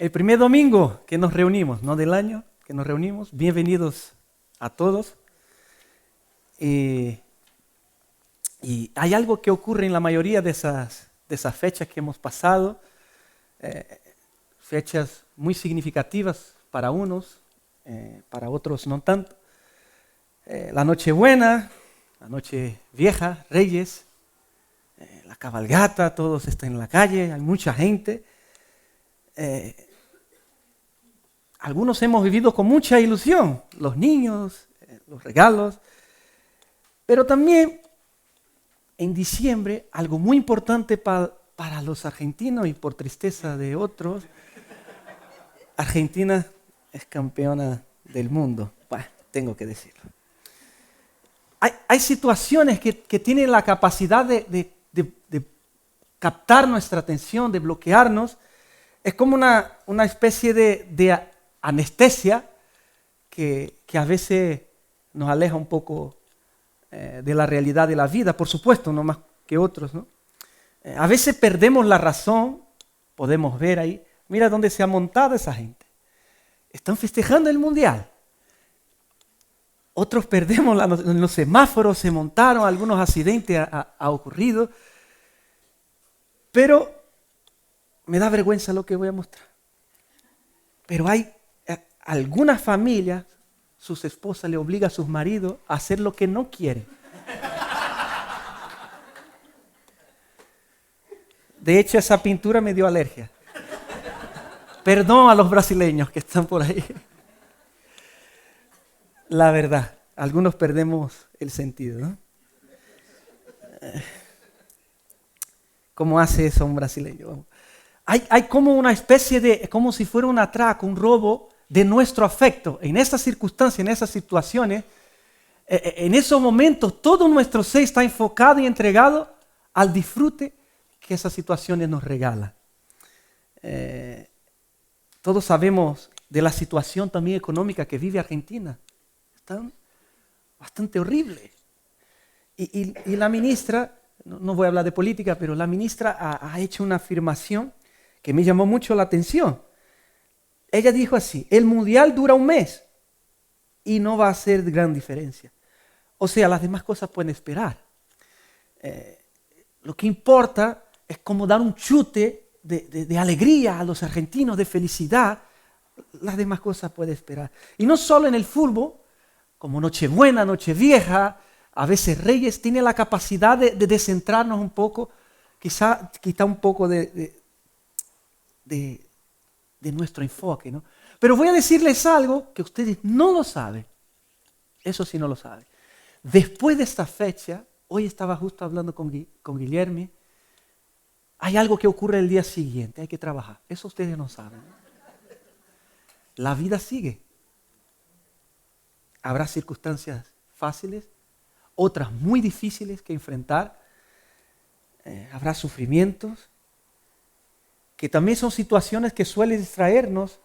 el primer domingo que nos reunimos, no del año, que nos reunimos. Bienvenidos a todos. Y hay algo que ocurre en la mayoría de esas fechas que hemos pasado, fechas muy significativas para unos, para otros no tanto. La Nochebuena, la Nochevieja, Reyes, la cabalgata, todos están en la calle, hay mucha gente. Algunos hemos vivido con mucha ilusión, los niños, los regalos, pero también en diciembre, algo muy importante para los argentinos y por tristeza de otros, Argentina es campeona del mundo. Bueno, tengo que decirlo. Hay situaciones que tienen la capacidad de captar nuestra atención, de bloquearnos. Es como una especie de anestesia que a veces nos aleja un poco de la realidad de la vida, por supuesto, no más que otros, ¿no? A veces perdemos la razón, podemos ver ahí, mira dónde se ha montado esa gente. Están festejando el mundial. Otros perdemos, en los semáforos se montaron, algunos accidentes ha ocurrido, pero me da vergüenza lo que voy a mostrar. Pero hay algunas familias, sus esposas le obligan a sus maridos a hacer lo que no quieren. De hecho, esa pintura me dio alergia. Perdón a los brasileños que están por ahí. La verdad, algunos perdemos el sentido, ¿no? ¿Cómo hace eso un brasileño? Hay como una especie de, como si fuera un atraco, un robo de nuestro afecto. En esas circunstancias, en esas situaciones, en esos momentos, todo nuestro ser está enfocado y entregado al disfrute que esas situaciones nos regalan. Todos sabemos de la situación también económica que vive Argentina. Está bastante horrible. Y la ministra, no voy a hablar de política, pero la ministra ha hecho una afirmación que me llamó mucho la atención. Ella dijo así: el mundial dura un mes y no va a hacer gran diferencia. O sea, las demás cosas pueden esperar. Lo que importa es como dar un chute de alegría a los argentinos, de felicidad. Las demás cosas pueden esperar. Y no solo en el fútbol, como Nochebuena, Nochevieja, a veces Reyes, tiene la capacidad de descentrarnos un poco, quizá quitar un poco de nuestro enfoque, ¿no? Pero voy a decirles algo que ustedes no lo saben. Eso sí no lo saben. Después de esta fecha, hoy estaba justo hablando con Guillermo, hay algo que ocurre el día siguiente, hay que trabajar. Eso ustedes no saben. La vida sigue. Habrá circunstancias fáciles, otras muy difíciles que enfrentar. Habrá sufrimientos, que también son situaciones que suelen distraernos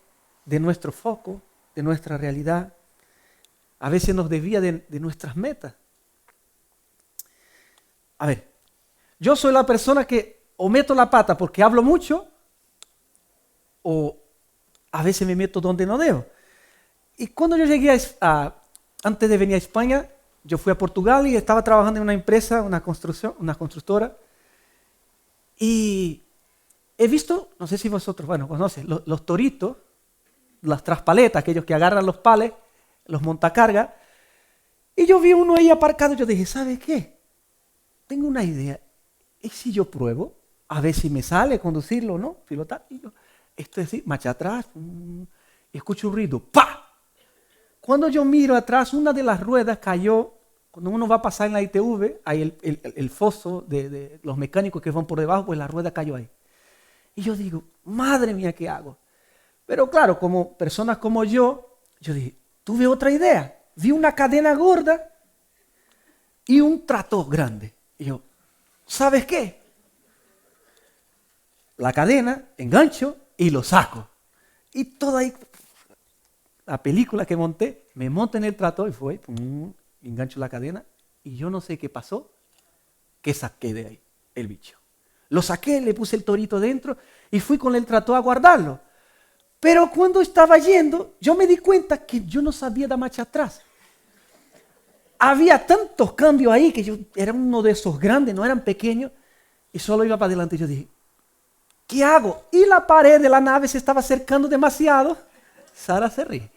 de nuestro foco, de nuestra realidad. A veces nos desvía de nuestras metas. A ver, yo soy la persona que o meto la pata porque hablo mucho, o a veces me meto donde no debo. Y cuando yo llegué antes de venir a España, yo fui a Portugal y estaba trabajando en una empresa, una constructora, y he visto, no sé si vosotros, conocen, los toritos, las traspaletas, aquellos que agarran los pales, los montacargas, y yo vi uno ahí aparcado y yo dije, ¿sabe qué? Tengo una idea, ¿y si yo pruebo? A ver si me sale conducirlo o no, pilotar. Y yo, esto es así, marcha atrás, y escucho un ruido, ¡pa! Cuando yo miro atrás, una de las ruedas cayó. Cuando uno va a pasar en la ITV, hay el foso de los mecánicos que van por debajo, pues la rueda cayó ahí. Y yo digo, madre mía, ¿qué hago? Pero claro, como personas como yo dije, tuve otra idea. Vi una cadena gorda y un trato grande. Y yo, ¿sabes qué? La cadena, engancho y lo saco. Y toda ahí, la película que monté, me monté en el trato y fue, engancho la cadena y yo no sé qué pasó, que saqué de ahí el bicho. Lo saqué, le puse el torito dentro y fui con el trato a guardarlo. Pero cuando estaba yendo, yo me di cuenta que yo no sabía dar marcha atrás. Había tantos cambios ahí que yo era uno de esos grandes, no eran pequeños, y solo iba para adelante. Yo dije, ¿qué hago? Y la pared de la nave se estaba acercando demasiado. Sara se ríe.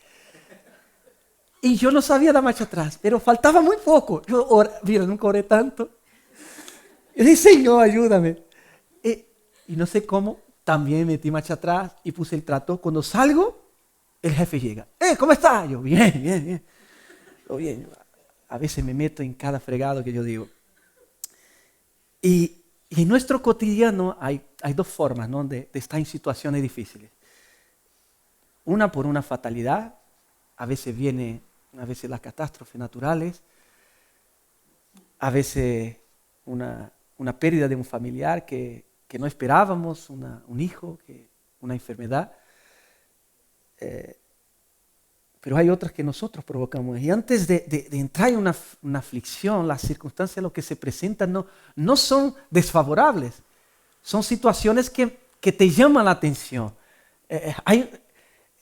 Y yo no sabía dar marcha atrás, pero faltaba muy poco. Mira, nunca oré tanto. Yo dije, Señor, ayúdame. Y no sé cómo, también metí marcha atrás y puse el trato. Cuando salgo, el jefe llega. ¿Cómo está? Yo, bien, bien, bien. Todo bien. A veces me meto en cada fregado que yo digo. Y en nuestro cotidiano hay dos formas, ¿no?, de estar en situaciones difíciles. Una por una fatalidad, a veces las catástrofes naturales, a veces una pérdida de un familiar que no esperábamos, un hijo, una enfermedad. Pero hay otras que nosotros provocamos. Y antes de entrar en una aflicción, las circunstancias, lo que se presentan no son desfavorables. Son situaciones que te llaman la atención.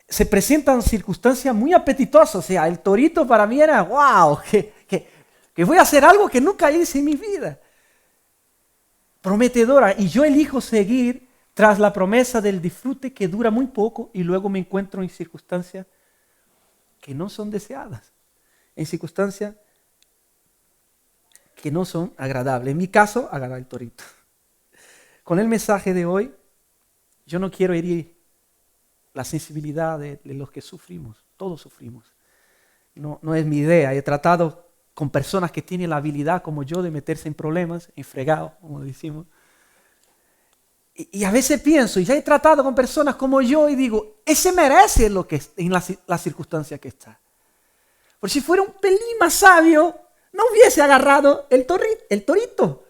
Se presentan circunstancias muy apetitosas. O sea, el torito para mí era, wow, que voy a hacer algo que nunca hice en mi vida. Prometedora. Y yo elijo seguir tras la promesa del disfrute que dura muy poco y luego me encuentro en circunstancias que no son deseadas, en circunstancias que no son agradables. En mi caso, agarrar el torito. Con el mensaje de hoy, yo no quiero herir la sensibilidad de los que sufrimos. Todos sufrimos. No es mi idea. He tratado con personas que tienen la habilidad como yo de meterse en problemas, en fregados, como decimos. Y a veces pienso, y ya he tratado con personas como yo y digo, ese merece lo que en la circunstancia que está. Porque si fuera un pelín más sabio, no hubiese agarrado el torito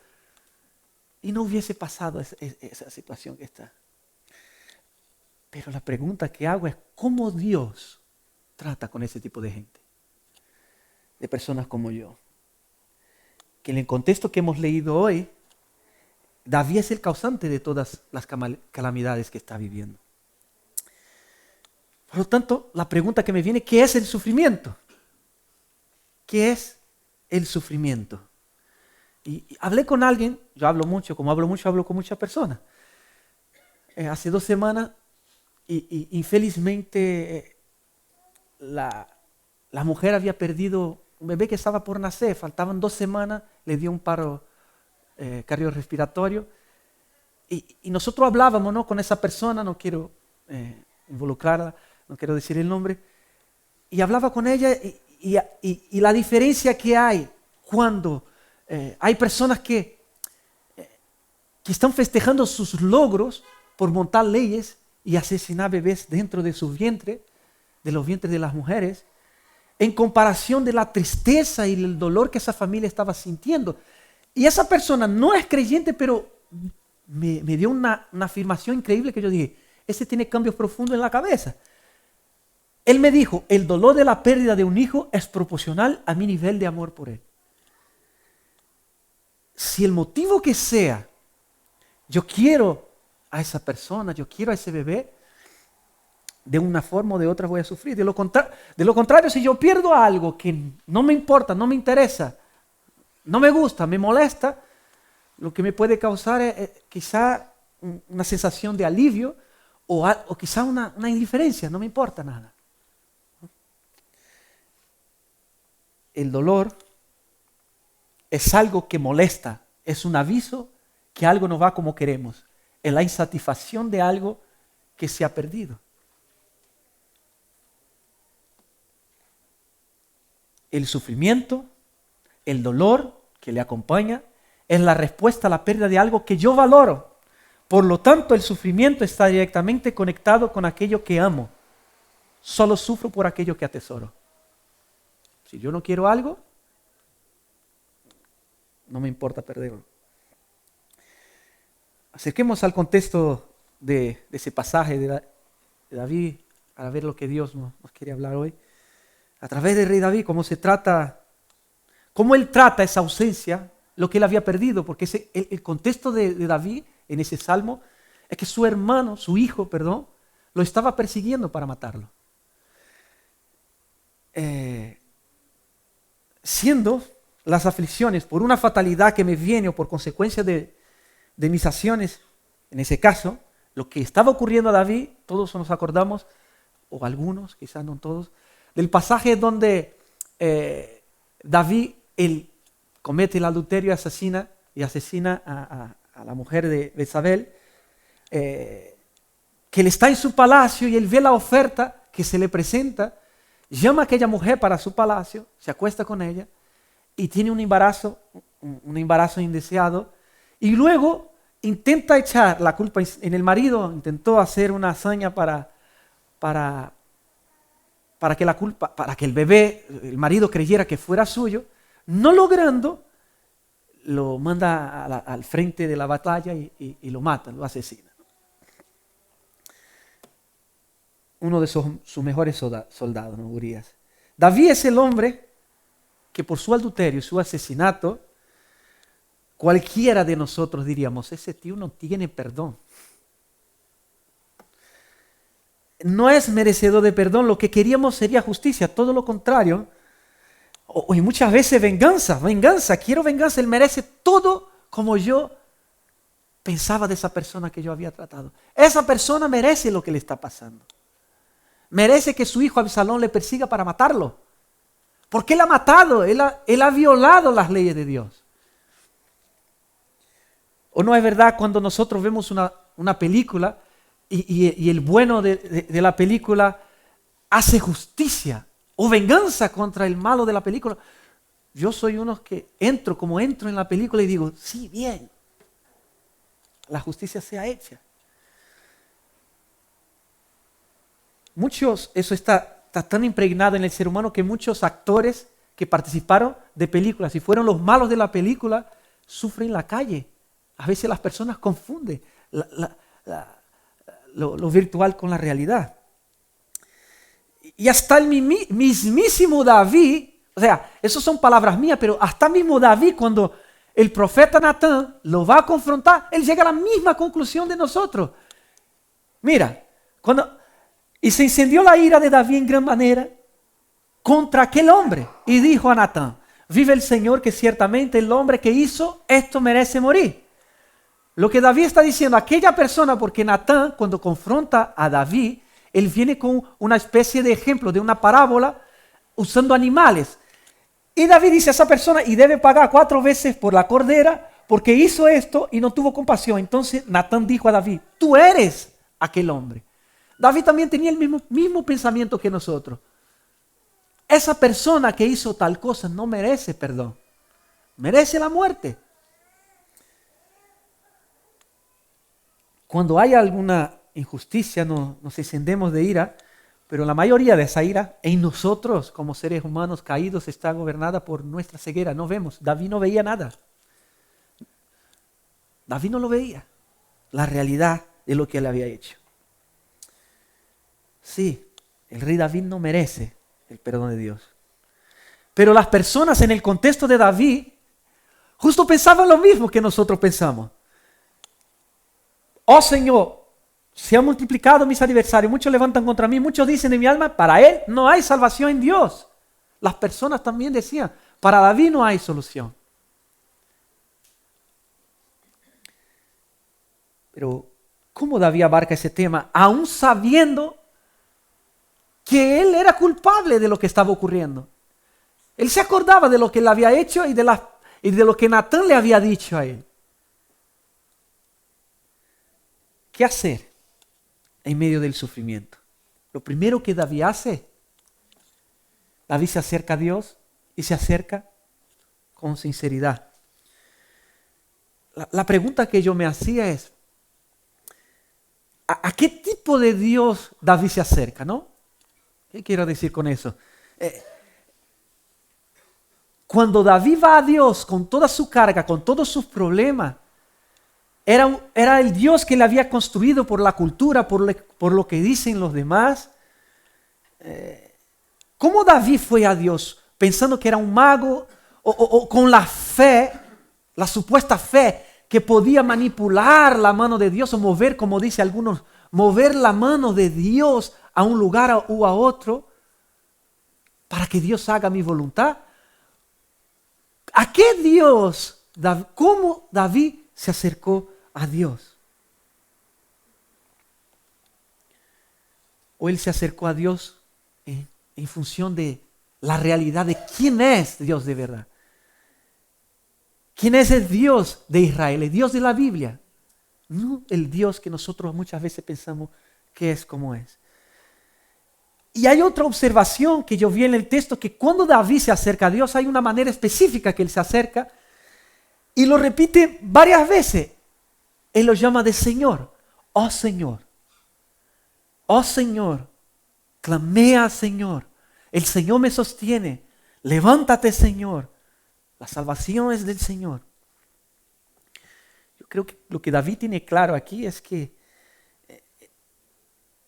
y no hubiese pasado esa situación que está. Pero la pregunta que hago es, ¿cómo Dios trata con ese tipo de gente? De personas como yo. Que en el contexto que hemos leído hoy, David es el causante de todas las calamidades que está viviendo. Por lo tanto, la pregunta que me viene, ¿qué es el sufrimiento? ¿Qué es el sufrimiento? Y hablé con alguien, yo hablo mucho, como hablo mucho, hablo con muchas personas. Hace 2 semanas, y infelizmente, la mujer había perdido un bebé que estaba por nacer, faltaban 2 semanas, le dio un paro cardiorrespiratorio, y nosotros hablábamos, ¿no?, con esa persona, no quiero involucrarla, no quiero decir el nombre, y hablaba con ella y la diferencia que hay cuando hay personas que están festejando sus logros por montar leyes y asesinar bebés dentro de sus vientres, de los vientres de las mujeres, en comparación de la tristeza y el dolor que esa familia estaba sintiendo. Y esa persona no es creyente, pero me dio una afirmación increíble que yo dije, ese tiene cambios profundos en la cabeza. Él me dijo, el dolor de la pérdida de un hijo es proporcional a mi nivel de amor por él. Si el motivo que sea, yo quiero a esa persona, yo quiero a ese bebé, de una forma o de otra voy a sufrir. De lo contrario, si yo pierdo algo que no me importa, no me interesa, no me gusta, me molesta, lo que me puede causar es quizá una sensación de alivio o quizá una indiferencia, no me importa nada. El dolor es algo que molesta, es un aviso que algo no va como queremos, es la insatisfacción de algo que se ha perdido. El sufrimiento, el dolor que le acompaña, es la respuesta a la pérdida de algo que yo valoro. Por lo tanto, el sufrimiento está directamente conectado con aquello que amo. Solo sufro por aquello que atesoro. Si yo no quiero algo, no me importa perderlo. Acerquemos al contexto de ese pasaje de David para ver lo que Dios nos quiere hablar hoy. A través del rey David, cómo él trata esa ausencia, lo que él había perdido, porque el contexto de David en ese salmo es que su hijo, lo estaba persiguiendo para matarlo. Siendo las aflicciones por una fatalidad que me viene o por consecuencia de mis acciones, en ese caso, lo que estaba ocurriendo a David, todos nos acordamos, o algunos, quizás no todos, del pasaje donde David él comete el adulterio y asesina a la mujer de Betsabé, que él está en su palacio y él ve la oferta que se le presenta, llama a aquella mujer para su palacio, se acuesta con ella y tiene un embarazo indeseado, y luego intenta echar la culpa en el marido, intentó hacer una hazaña para que el bebé, el marido creyera que fuera suyo, no logrando, lo manda al frente de la batalla y lo mata, lo asesina. Uno de sus mejores soldados, ¿no? Urías. David es el hombre que por su adulterio y su asesinato, cualquiera de nosotros diríamos, ese tío no tiene perdón. No es merecedor de perdón, lo que queríamos sería justicia, todo lo contrario. Y muchas veces venganza, quiero venganza, él merece todo como yo pensaba de esa persona que yo había tratado. Esa persona merece lo que le está pasando. Merece que su hijo Absalón le persiga para matarlo. Porque él ha matado, él ha violado las leyes de Dios. ¿O no es verdad cuando nosotros vemos una película y el bueno de la película hace justicia o venganza contra el malo de la película? Yo soy uno que entro en la película y digo, sí, bien, la justicia sea hecha. Eso está tan impregnado en el ser humano que muchos actores que participaron de películas y fueron los malos de la película sufren en la calle. A veces las personas confunden lo virtual con la realidad. Y hasta el mismísimo David, o sea, esas son palabras mías, pero hasta mismo David, cuando el profeta Natán lo va a confrontar, él llega a la misma conclusión de nosotros. Mira, y se encendió la ira de David en gran manera contra aquel hombre. Y dijo a Natán, vive el Señor que ciertamente el hombre que hizo esto merece morir. Lo que David está diciendo, aquella persona, porque Natán cuando confronta a David, él viene con una especie de ejemplo, de una parábola, usando animales. Y David dice a esa persona, y debe pagar 4 veces por la cordera, porque hizo esto y no tuvo compasión. Entonces Natán dijo a David, tú eres aquel hombre. David también tenía el mismo pensamiento que nosotros. Esa persona que hizo tal cosa no merece perdón. Merece la muerte. Cuando hay alguna injusticia nos encendemos de ira, pero la mayoría de esa ira en nosotros como seres humanos caídos está gobernada por nuestra ceguera. No vemos. David no veía nada. David no lo veía. La realidad de lo que él había hecho. Sí, el rey David no merece el perdón de Dios. Pero las personas en el contexto de David justo pensaban lo mismo que nosotros pensamos. Oh Señor, se han multiplicado mis adversarios, muchos levantan contra mí, muchos dicen de mi alma, para él no hay salvación en Dios. Las personas también decían, para David no hay solución. Pero, ¿cómo David abarca ese tema? Aún sabiendo que él era culpable de lo que estaba ocurriendo. Él se acordaba de lo que él había hecho y de lo que Natán le había dicho a él. ¿Qué hacer en medio del sufrimiento? Lo primero que David hace, David se acerca a Dios y se acerca con sinceridad. La pregunta que yo me hacía es, ¿a qué tipo de Dios David se acerca, no? ¿Qué quiero decir con eso? Cuando David va a Dios con toda su carga, con todos sus problemas, era el Dios que le había construido por la cultura, por lo que dicen los demás. ¿Cómo David fue a Dios pensando que era un mago o con la fe, la supuesta fe que podía manipular la mano de Dios o mover, como dice algunos mover la mano de Dios a un lugar u a otro para que Dios haga mi voluntad? ¿A qué Dios, cómo David se acercó a Dios? ¿O él se acercó a Dios en función de la realidad de quién es Dios de verdad? ¿Quién es el Dios de Israel, el Dios de la Biblia? No el Dios que nosotros muchas veces pensamos que es como es. Y hay otra observación que yo vi en el texto, que cuando David se acerca a Dios hay una manera específica que él se acerca y lo repite varias veces. Él lo llama de Señor. Oh Señor, oh Señor, clamé al Señor. El Señor me sostiene. Levántate, Señor. La salvación es del Señor. Yo creo que lo que David tiene claro aquí es que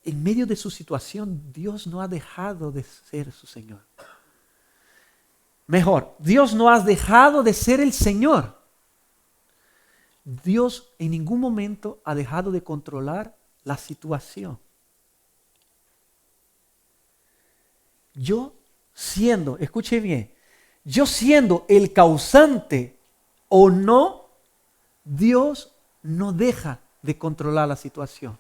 en medio de su situación, Dios no ha dejado de ser su Señor. Mejor, Dios no ha dejado de ser el Señor. Dios en ningún momento ha dejado de controlar la situación. Yo siendo, escuche bien, yo siendo el causante o no, Dios no deja de controlar la situación.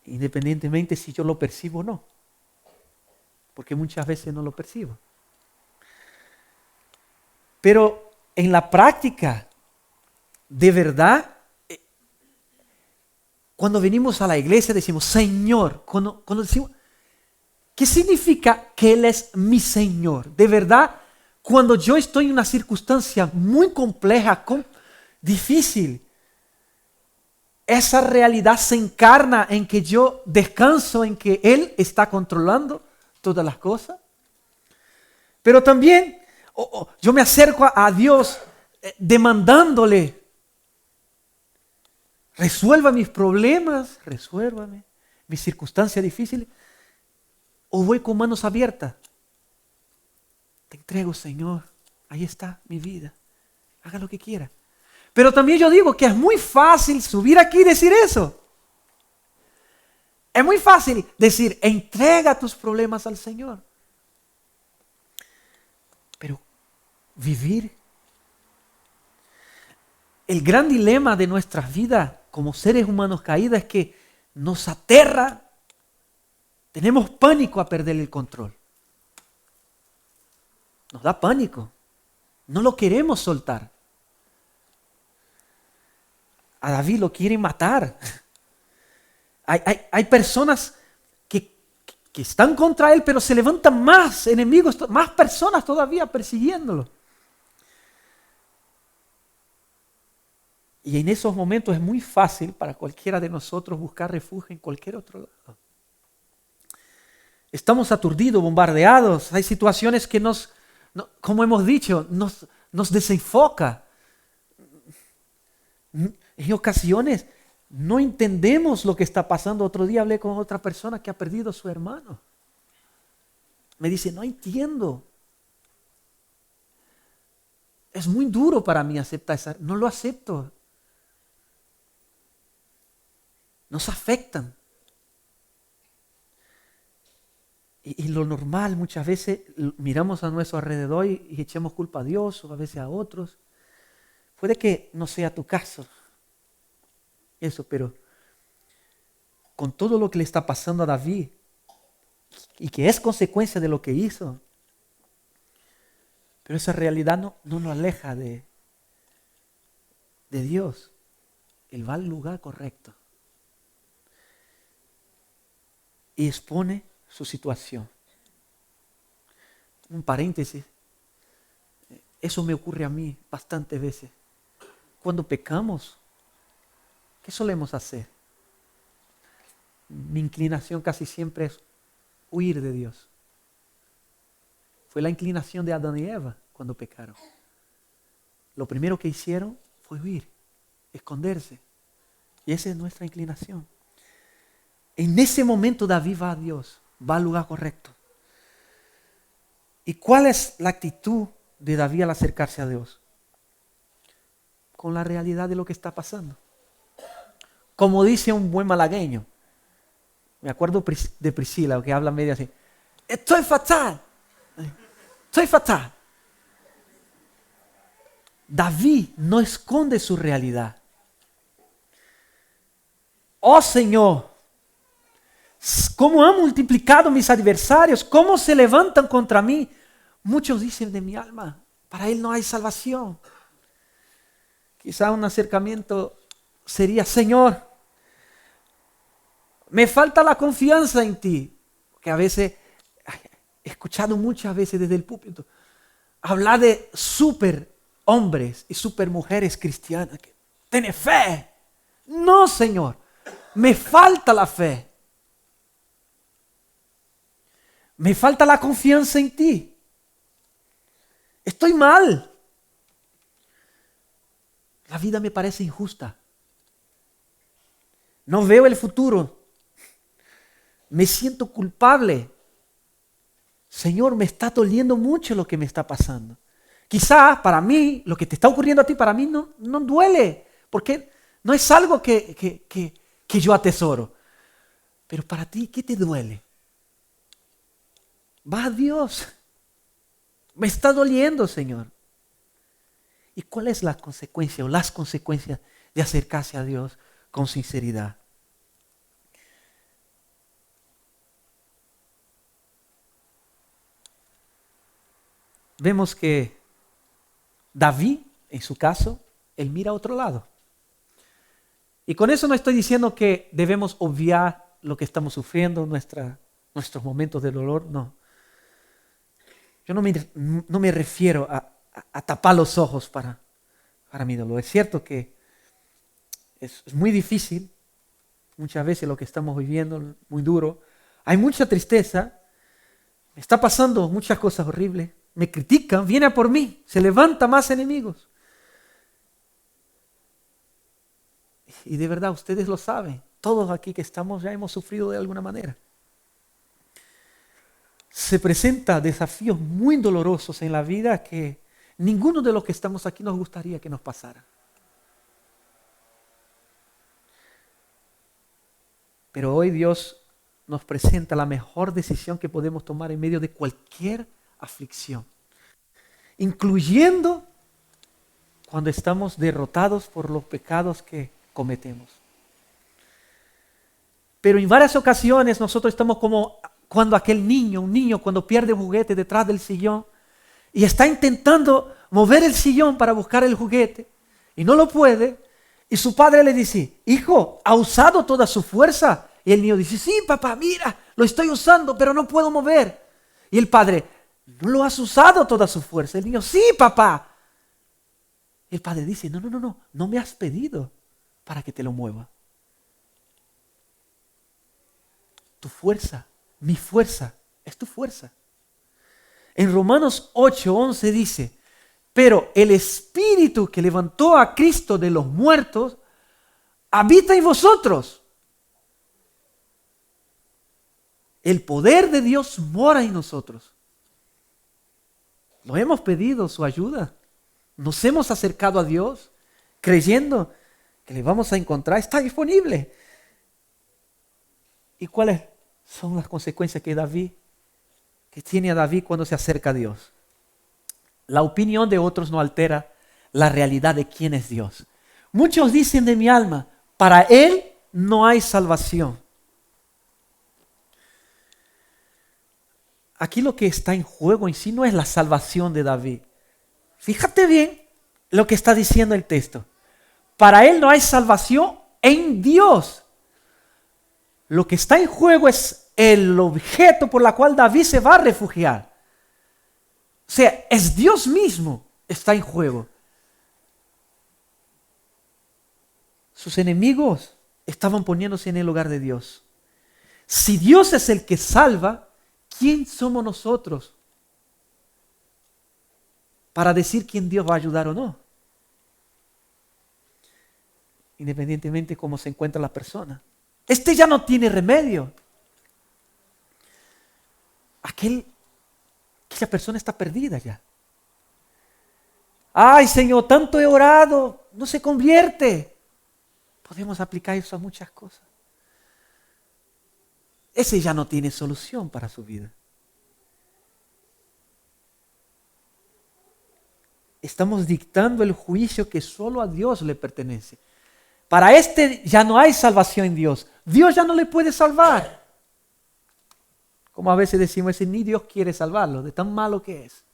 Independientemente si yo lo percibo o no. Porque muchas veces no lo percibo. Pero en la práctica, de verdad, cuando venimos a la iglesia decimos Señor. Cuando decimos, ¿qué significa que Él es mi Señor? De verdad, cuando yo estoy en una circunstancia muy compleja, difícil, esa realidad se encarna en que yo descanso en que Él está controlando todas las cosas. Pero también yo me acerco a Dios demandándole, resuelva mis problemas, resuélvame mis circunstancias difíciles. O voy con manos abiertas. Te entrego, Señor, ahí está mi vida. Haga lo que quiera. Pero también yo digo que es muy fácil subir aquí y decir eso. Es muy fácil decir, entrega tus problemas al Señor. Pero vivir. El gran dilema de nuestras vidas como seres humanos caídos es que nos aterra. Tenemos pánico a perder el control. Nos da pánico. No lo queremos soltar. A David lo quieren matar. Hay personas que están contra él, pero se levantan más enemigos, más personas todavía persiguiéndolo. Y en esos momentos es muy fácil para cualquiera de nosotros buscar refugio en cualquier otro lado. Estamos aturdidos, bombardeados. Hay situaciones que como hemos dicho, nos desenfoca. En ocasiones no entendemos lo que está pasando. Otro día hablé con otra persona que ha perdido a su hermano. Me dice, no entiendo. Es muy duro para mí aceptar eso. No lo acepto. Nos afectan. Y lo normal muchas veces miramos a nuestro alrededor y echamos culpa a Dios o a veces a otros. Puede que no sea tu caso. Eso, pero con todo lo que le está pasando a David y que es consecuencia de lo que hizo, pero esa realidad no nos aleja de Dios. Él va al lugar correcto y expone su situación. Un paréntesis, eso me ocurre a mí bastantes veces. Cuando pecamos, ¿qué solemos hacer? Mi inclinación casi siempre es huir de Dios. Fue la inclinación de Adán y Eva cuando pecaron. Lo primero que hicieron fue huir, esconderse. Y esa es nuestra inclinación. En ese momento David va a Dios, va al lugar correcto. ¿Y cuál es la actitud de David al acercarse a Dios? Con la realidad de lo que está pasando. como dice un buen malagueño. Me acuerdo de Priscila, que habla medio así. Estoy fatal. Estoy fatal. David no esconde su realidad. Oh Señor, cómo han multiplicado mis adversarios, cómo se levantan contra mí. Muchos dicen de mi alma, para él no hay salvación. Quizá un acercamiento sería, Señor, me falta la confianza en ti. Que a veces, he escuchado muchas veces desde el púlpito, hablar de super hombres y super mujeres cristianas que tienen fe. No, Señor, me falta la fe. Me falta la confianza en ti. Estoy mal. La vida me parece injusta. No veo el futuro. Me siento culpable. Señor, me está doliendo mucho lo que me está pasando. Quizás para mí, lo que te está ocurriendo a ti, para mí no duele, porque no es algo que yo atesoro. Pero para ti, ¿qué te duele? Va a Dios. Me está doliendo, Señor. ¿Y cuál es la consecuencia o las consecuencias de acercarse a Dios con sinceridad? Vemos que David, en su caso, él mira a otro lado. Y con eso no estoy diciendo que debemos obviar lo que estamos sufriendo, nuestros momentos de dolor, no. Yo no me refiero a tapar los ojos para mi dolor. Es cierto que es muy difícil, muchas veces lo que estamos viviendo, muy duro. Hay mucha tristeza, me está pasando muchas cosas horribles. Me critican, viene a por mí, se levanta más enemigos. Y de verdad, ustedes lo saben, todos aquí que estamos ya hemos sufrido de alguna manera. Se presentan desafíos muy dolorosos en la vida que ninguno de los que estamos aquí nos gustaría que nos pasara. Pero hoy Dios nos presenta la mejor decisión que podemos tomar en medio de cualquier aflicción, incluyendo cuando estamos derrotados por los pecados que cometemos. Pero en varias ocasiones nosotros estamos como cuando un niño cuando pierde un juguete detrás del sillón y está intentando mover el sillón para buscar el juguete y no lo puede, y su padre le dice, hijo, ¿ha usado toda su fuerza? Y el niño dice, sí, papá, mira, lo estoy usando, pero no puedo mover. Y el padre, ¿no lo has usado toda su fuerza? El niño, sí, papá. El padre dice, no me has pedido para que te lo mueva. Tu fuerza, mi fuerza, es tu fuerza. En Romanos 8:11 dice, pero el Espíritu que levantó a Cristo de los muertos habita en vosotros. El poder de Dios mora en nosotros. Lo hemos pedido su ayuda. Nos hemos acercado a Dios creyendo que le vamos a encontrar. Está disponible. ¿Y cuáles son las consecuencias que tiene a David cuando se acerca a Dios? La opinión de otros no altera la realidad de quién es Dios. Muchos dicen de mi alma, para él no hay salvación. Aquí lo que está en juego en sí no es la salvación de David. Fíjate bien lo que está diciendo el texto. Para él no hay salvación en Dios. Lo que está en juego es el objeto por la cual David se va a refugiar. O sea, es Dios mismo está en juego. Sus enemigos estaban poniéndose en el lugar de Dios. Si Dios es el que salva, ¿quién somos nosotros para decir quién Dios va a ayudar o no? Independientemente de cómo se encuentra la persona. Este ya no tiene remedio. Aquella persona está perdida ya. Ay, Señor, tanto he orado, no se convierte. Podemos aplicar eso a muchas cosas. Ese ya no tiene solución para su vida. Estamos dictando el juicio que solo a Dios le pertenece. Para este ya no hay salvación en Dios. Dios ya no le puede salvar. Como a veces decimos, ese ni Dios quiere salvarlo, de tan malo que es.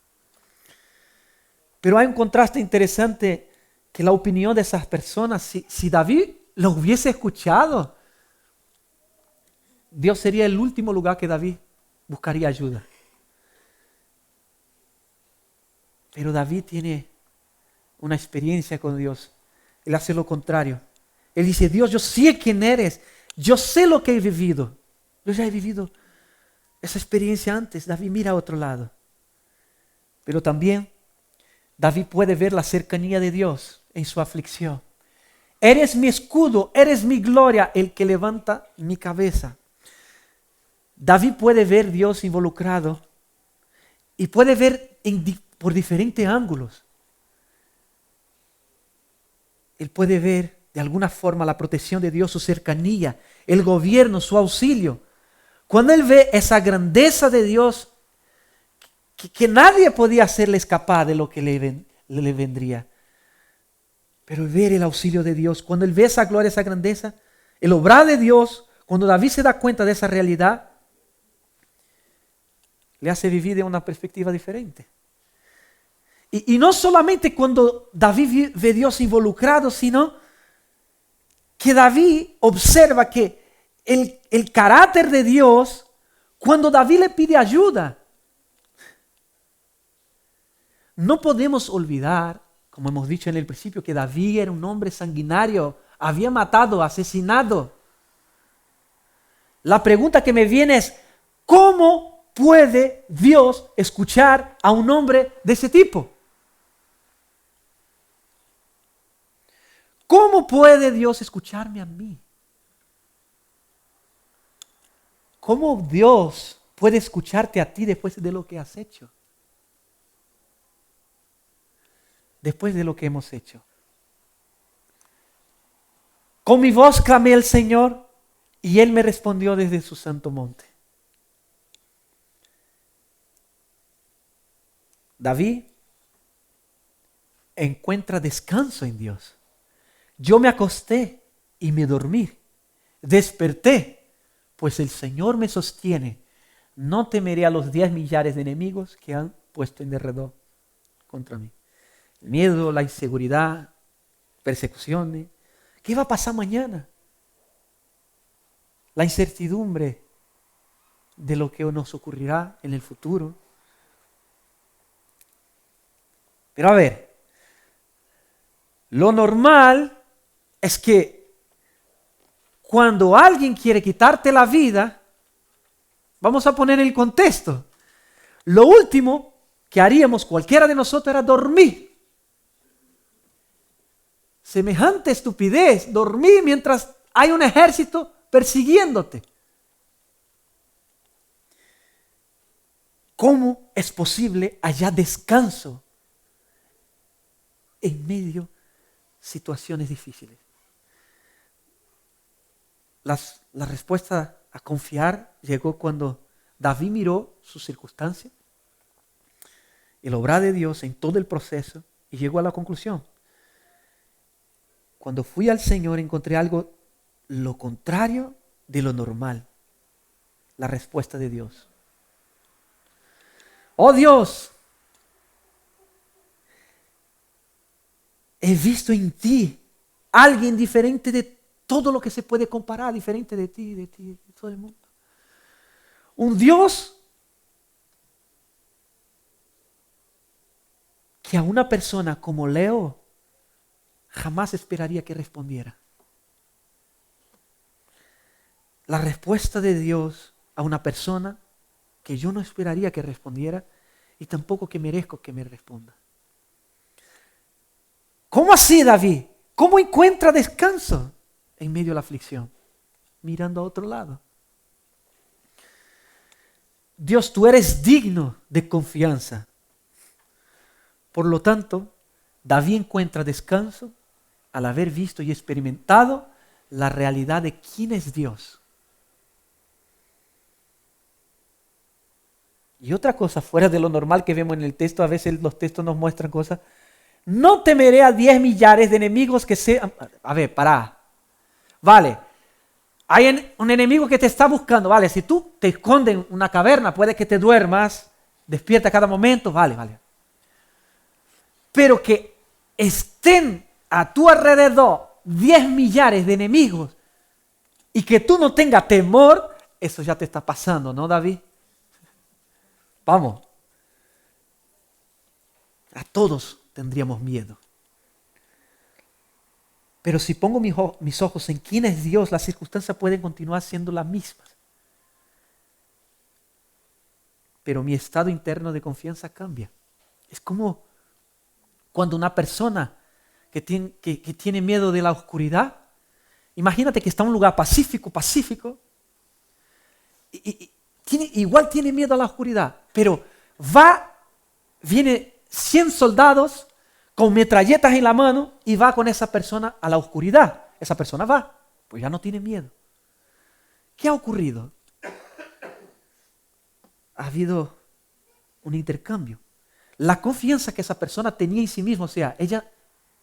Pero hay un contraste interesante, que la opinión de esas personas, si David lo hubiese escuchado, Dios sería el último lugar que David buscaría ayuda. Pero David tiene una experiencia con Dios. Él hace lo contrario. Él dice, Dios, yo sé quién eres. Yo sé lo que he vivido. Yo ya he vivido esa experiencia antes. David mira a otro lado. Pero también David puede ver la cercanía de Dios en su aflicción. Eres mi escudo, eres mi gloria, el que levanta mi cabeza. David puede ver a Dios involucrado y puede ver por diferentes ángulos. Él puede ver de alguna forma la protección de Dios, su cercanía, el gobierno, su auxilio. Cuando él ve esa grandeza de Dios, que nadie podía hacerle escapar de lo que le vendría. Pero ver el auxilio de Dios, cuando él ve esa gloria, esa grandeza, el obrar de Dios, cuando David se da cuenta de esa realidad, le hace vivir de una perspectiva diferente. Y no solamente cuando David ve a Dios involucrado, sino que David observa que el carácter de Dios, cuando David le pide ayuda, no podemos olvidar, como hemos dicho en el principio, que David era un hombre sanguinario, había matado, asesinado. La pregunta que me viene es, ¿cómo puede Dios escuchar a un hombre de ese tipo? ¿Cómo puede Dios escucharme a mí? ¿Cómo Dios puede escucharte a ti después de lo que has hecho? Después de lo que hemos hecho. Con mi voz clamé al Señor y Él me respondió desde su santo monte. David encuentra descanso en Dios. Yo me acosté y me dormí. Desperté, pues el Señor me sostiene. No temeré a los 10 millares de enemigos que han puesto en derredor contra mí. El miedo, la inseguridad, persecuciones. ¿Qué va a pasar mañana? La incertidumbre de lo que nos ocurrirá en el futuro. Pero a ver, lo normal es que cuando alguien quiere quitarte la vida, vamos a poner el contexto. Lo último que haríamos cualquiera de nosotros era dormir. Semejante estupidez, dormir mientras hay un ejército persiguiéndote. ¿Cómo es posible hallar descanso en medio de situaciones difíciles? La respuesta a confiar llegó cuando David miró sus circunstancias, el obrar de Dios en todo el proceso y llegó a la conclusión. Cuando fui al Señor encontré algo lo contrario de lo normal. La respuesta de Dios. Oh Dios, he visto en ti alguien diferente de todo lo que se puede comparar, diferente de ti, de todo el mundo. Un Dios que a una persona como Leo jamás esperaría que respondiera. La respuesta de Dios a una persona que yo no esperaría que respondiera y tampoco que merezco que me responda. ¿Cómo así, David? ¿Cómo encuentra descanso en medio de la aflicción? Mirando a otro lado. Dios, tú eres digno de confianza. Por lo tanto, David encuentra descanso al haber visto y experimentado la realidad de quién es Dios. Y otra cosa, fuera de lo normal que vemos en el texto, a veces los textos nos muestran cosas. No temeré a 10 millares de enemigos que sean... A ver, pará. Vale, hay un enemigo que te está buscando. Vale, si tú te escondes en una caverna, puede que te duermas, despierta cada momento, vale. Pero que estén a tu alrededor 10 millares de enemigos y que tú no tengas temor, eso ya te está pasando, ¿no, David? Vamos. A todos tendríamos miedo. Pero si pongo mis ojos en quién es Dios, las circunstancias pueden continuar siendo las mismas. Pero mi estado interno de confianza cambia. Es como cuando una persona que tiene miedo de la oscuridad, imagínate que está en un lugar pacífico, y igual tiene miedo a la oscuridad, pero viene 100 soldados con metralletas en la mano y va con esa persona a la oscuridad. Esa persona va, pues ya no tiene miedo. ¿Qué ha ocurrido? Ha habido un intercambio. La confianza que esa persona tenía en sí misma, o sea, ella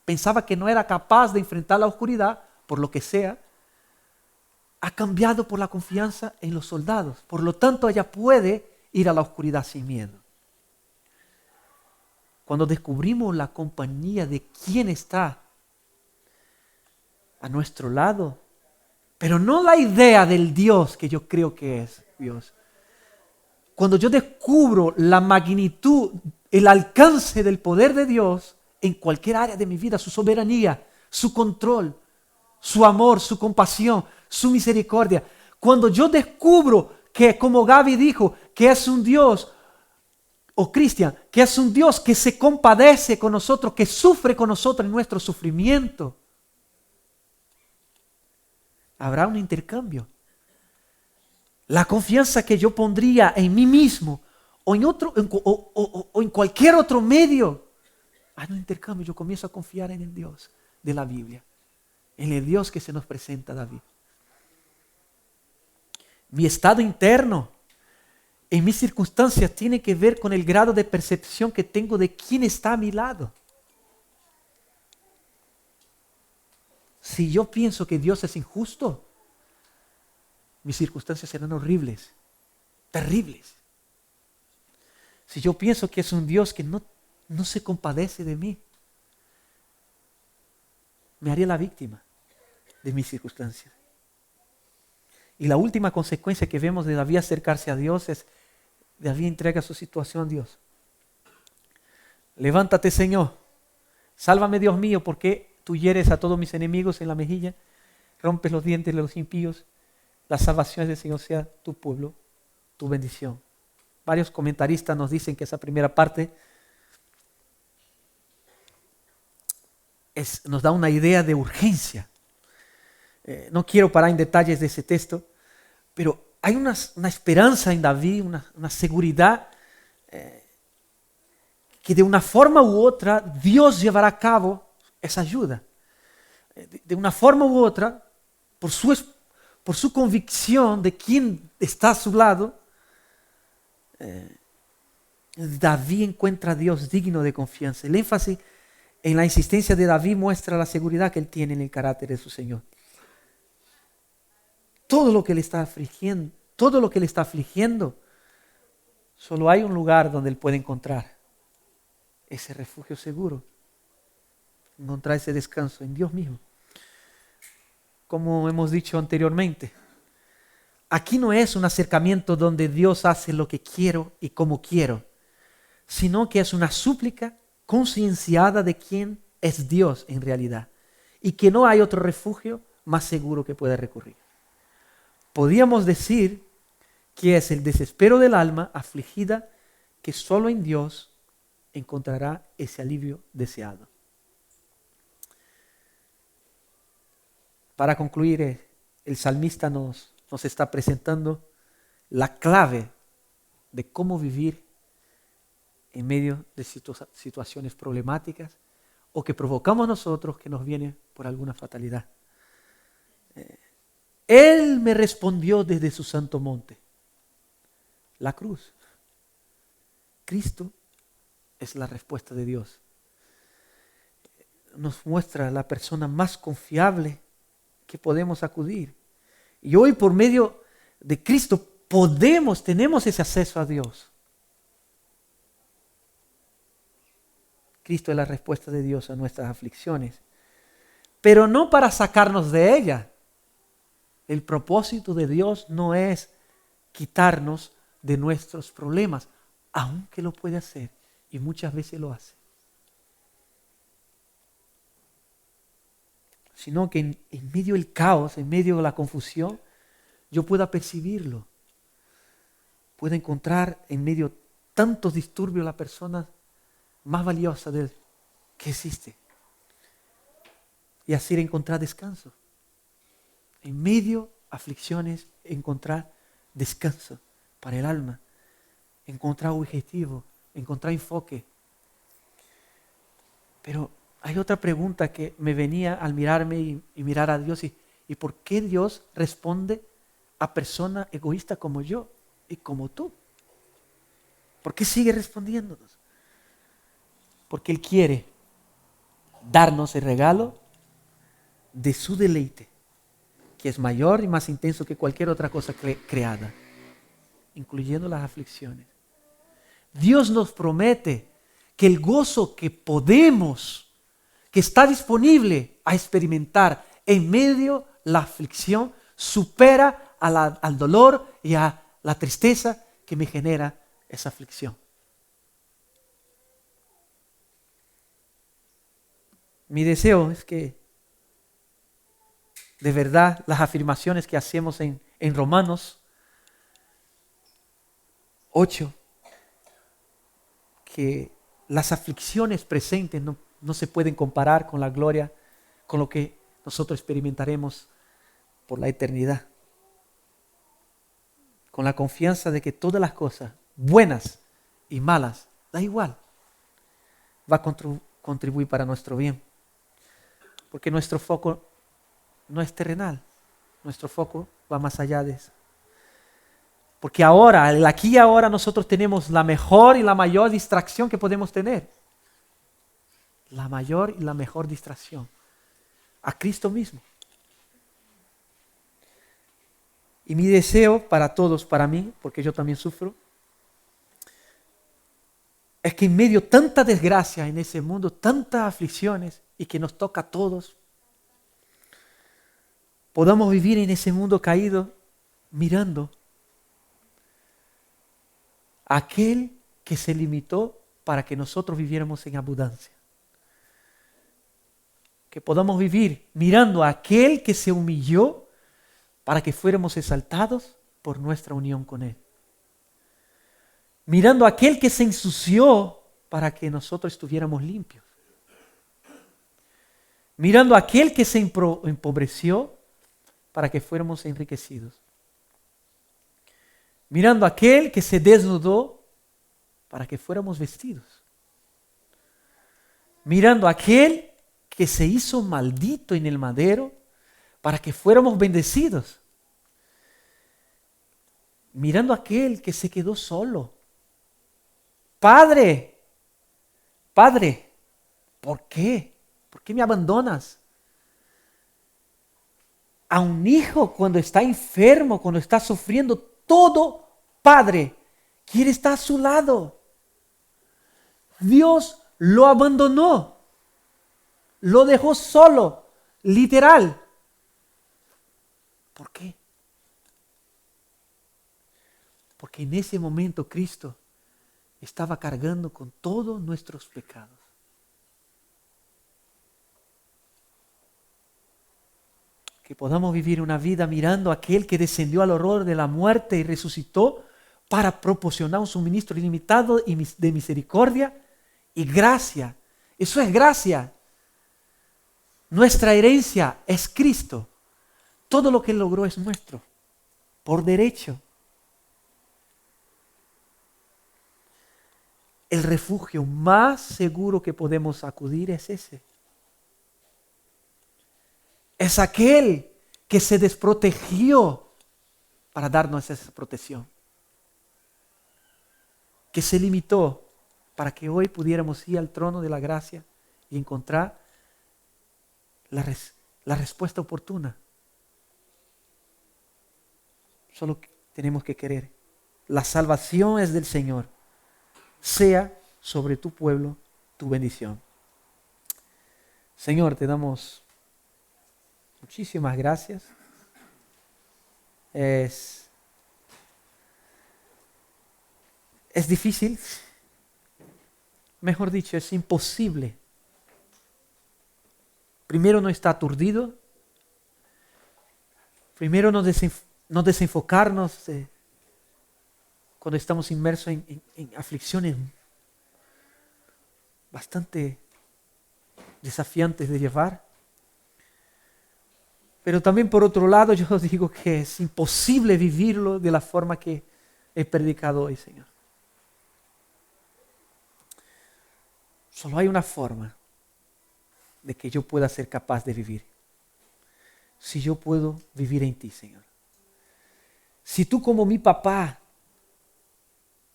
pensaba que no era capaz de enfrentar la oscuridad, por lo que sea, ha cambiado por la confianza en los soldados. Por lo tanto, ella puede ir a la oscuridad sin miedo. Cuando descubrimos la compañía de quién está a nuestro lado, pero no la idea del Dios que yo creo que es Dios. Cuando yo descubro la magnitud, el alcance del poder de Dios en cualquier área de mi vida, su soberanía, su control, su amor, su compasión, su misericordia. Cuando yo descubro que, como Gaby dijo, que es un Dios, o Cristian, que es un Dios que se compadece con nosotros, que sufre con nosotros en nuestro sufrimiento, habrá un intercambio. La confianza que yo pondría en mí mismo o en cualquier otro medio, hay un intercambio. Yo comienzo a confiar en el Dios de la Biblia, en el Dios que se nos presenta a David. Mi estado interno en mis circunstancias tiene que ver con el grado de percepción que tengo de quién está a mi lado. Si yo pienso que Dios es injusto, mis circunstancias serán horribles, terribles. Si yo pienso que es un Dios que no se compadece de mí, me haría la víctima de mis circunstancias. Y la última consecuencia que vemos de David acercarse a Dios es, David entrega su situación a Dios. Levántate, Señor, sálvame, Dios mío, porque tú hieres a todos mis enemigos en la mejilla, rompes los dientes de los impíos. La salvación del Señor sea tu pueblo, tu bendición. Varios comentaristas nos dicen que esa primera parte nos da una idea de urgencia. No quiero parar en detalles de ese texto, pero hay una esperanza en David, una seguridad que de una forma u otra Dios llevará a cabo esa ayuda. De una forma u otra, por su convicción de quién está a su lado, David encuentra a Dios digno de confianza. El énfasis en la insistencia de David muestra la seguridad que él tiene en el carácter de su Señor. Todo lo que le está afligiendo, solo hay un lugar donde él puede encontrar ese refugio seguro, encontrar ese descanso en Dios mismo. Como hemos dicho anteriormente, aquí no es un acercamiento donde Dios hace lo que quiero y como quiero, sino que es una súplica concienciada de quién es Dios en realidad y que no hay otro refugio más seguro que pueda recurrir. Podríamos decir que es el desespero del alma afligida que solo en Dios encontrará ese alivio deseado. Para concluir, el salmista nos está presentando la clave de cómo vivir en medio de situaciones problemáticas o que provocamos nosotros que nos vienen por alguna fatalidad. Él me respondió desde su santo monte. La cruz. Cristo es la respuesta de Dios. Nos muestra la persona más confiable que podemos acudir. Y hoy por medio de Cristo tenemos ese acceso a Dios. Cristo es la respuesta de Dios a nuestras aflicciones, pero no para sacarnos de ella. El propósito de Dios no es quitarnos de nuestros problemas, aunque lo puede hacer y muchas veces lo hace. Sino que en medio del caos, en medio de la confusión, yo pueda percibirlo. Pueda encontrar en medio de tantos disturbios la persona más valiosa que existe. Y así encontrar descanso. En medio de aflicciones, encontrar descanso para el alma. Encontrar objetivo, encontrar enfoque. Pero hay otra pregunta que me venía al mirarme y mirar a Dios. ¿Y por qué Dios responde a personas egoístas como yo y como tú? ¿Por qué sigue respondiéndonos? Porque Él quiere darnos el regalo de su deleite, que es mayor y más intenso que cualquier otra cosa creada, incluyendo las aflicciones. Dios nos promete que el gozo que está disponible a experimentar en medio de la aflicción, supera al dolor y a la tristeza que me genera esa aflicción. Mi deseo es que de verdad las afirmaciones que hacemos en Romanos 8, que las aflicciones presentes no se pueden comparar con la gloria, con lo que nosotros experimentaremos por la eternidad. Con la confianza de que todas las cosas, buenas y malas, da igual, va a contribuir para nuestro bien. Porque nuestro foco no es terrenal, nuestro foco va más allá de eso. Porque ahora, el aquí y ahora, nosotros tenemos la mejor y la mayor distracción que podemos tener. La mayor y la mejor distracción. A Cristo mismo. Y mi deseo para todos, para mí, porque yo también sufro, es que en medio de tanta desgracia en ese mundo, tantas aflicciones, y que nos toca a todos, podamos vivir en ese mundo caído mirando a aquel que se limitó para que nosotros viviéramos en abundancia. Que podamos vivir mirando a aquel que se humilló para que fuéramos exaltados por nuestra unión con Él. Mirando a aquel que se ensució para que nosotros estuviéramos limpios. Mirando a aquel que se empobreció para que fuéramos enriquecidos. Mirando a aquel que se desnudó para que fuéramos vestidos. Mirando a aquel que se hizo maldito en el madero para que fuéramos bendecidos. Mirando a aquel que se quedó solo. Padre, ¿por qué? ¿Por qué me abandonas? A un hijo cuando está enfermo, cuando está sufriendo, todo padre quiere estar a su lado. Dios lo abandonó, lo dejó solo, literal. ¿Por qué? Porque en ese momento Cristo estaba cargando con todos nuestros pecados. Que podamos vivir una vida mirando a aquel que descendió al horror de la muerte y resucitó para proporcionar un suministro ilimitado de misericordia y gracia. Eso es gracia. Nuestra herencia es Cristo. Todo lo que Él logró es nuestro, por derecho. El refugio más seguro que podemos acudir es ese. Es aquel que se desprotegió para darnos esa protección, que se limitó para que hoy pudiéramos ir al trono de la gracia y encontrar la respuesta oportuna. Solo tenemos que querer. La salvación es del Señor. Sea sobre tu pueblo tu bendición. Señor, te damos muchísimas gracias. Es difícil, mejor dicho, es imposible. Primero no está aturdido. Primero no desenfocarnos cuando estamos inmersos en aflicciones bastante desafiantes de llevar. Pero también por otro lado yo digo que es imposible vivirlo de la forma que he predicado hoy, Señor. Solo hay una forma de que yo pueda ser capaz de vivir. Si yo puedo vivir en ti, Señor. Si tú como mi papá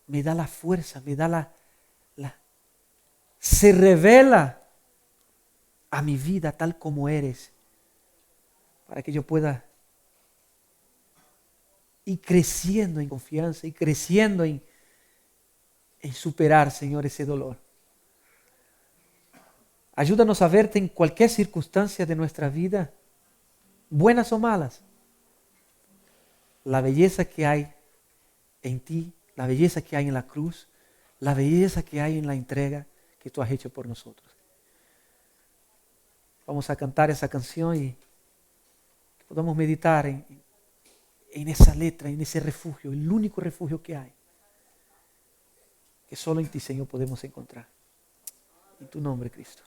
me da la fuerza, me da se revela a mi vida tal como eres, para que yo pueda ir creciendo en confianza y creciendo en superar, Señor, ese dolor. Ayúdanos a verte en cualquier circunstancia de nuestra vida, buenas o malas. La belleza que hay en ti, la belleza que hay en la cruz, la belleza que hay en la entrega que tú has hecho por nosotros. Vamos a cantar esa canción y que podamos meditar en esa letra, en ese refugio, el único refugio que hay, que solo en ti, Señor, podemos encontrar. En tu nombre, Cristo.